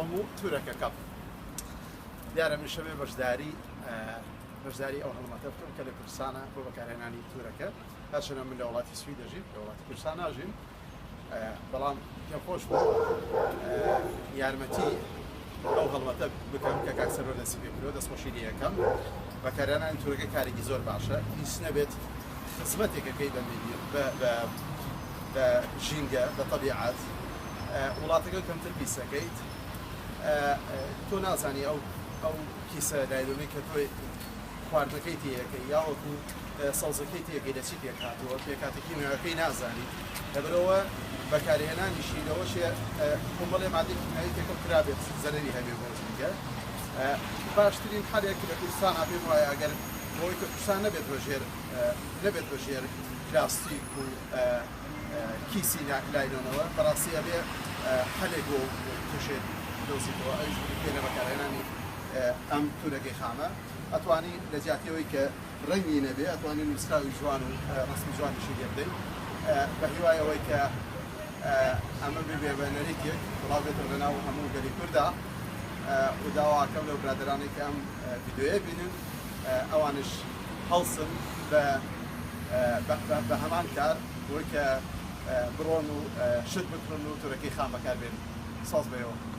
هەموو تورەکەکەم دیارە من شەوێ بەشداری ئەو هەڵمەتە بکەم کە لە کوردستانە بۆ بەکارهێنانی تورەکە هەرچەندە من لە وڵاتی سوید دەژیم لە وڵاتی کوردستان ناژیم بەڵام پێم خۆش بوو یارمەتی ئەو هەڵمەتە بکەم کە کاک سەرۆر دەستی پێ کرۆ دەستخۆشی یەکەم بەکارهێنانی تورەکە کارێکی زۆر باشە هیچ نەبێت خزمەتێکەکەی بە ژینگە بە طەبیعەت وڵاتەکە کەمتر پیسەکەیت تۆ نازانی ئەو کیسە دایلۆمی کە تۆی خواردنەکەی تێیەکەی یاوەکو سەوزەکەی تێگەی دەچی پێک هاتووە پێکاتێکی نوێەکەی نازانی لەبەرەوە بەکارهێنانیشی لەوەشێ کۆمەڵێ مادەی کیمیایی تێکەڵ کرابێت زەرەری هەبێ بۆ ژینگە باشترین حالێک لە کوردستان پێم وایە ئەگەر بۆی کە کوردستان نەبێت بەژێر پلاستیک و کیسی ناکلایلۆنەوە بەڕاستی ئەبێ هەلێک بۆ توشێت دۆزیتەوە ئەویش بکرێنە بەکارهێنانی ئەم تورەکەی خامە ئەتوانی لە جیاتیەوەی کە ڕەنگی نەبێ ئەتوانین نووسراوی جوان و ڕسمی جوانیشی لێ بدەین بە هیوایەوەی کە ئەمە ببێ بە نەریتێک بڵاو بێتەوە لەناو هەموو گەلی کووردا و داواکەم لەو برادرانەی کە ئەم ڤیدیۆیە بینن ئەوانش هەڵسن بە هەمان کار بۆی کە بڕۆن و شت بکڕن و تورەکەی خام بەکاربێن ساز بێەوە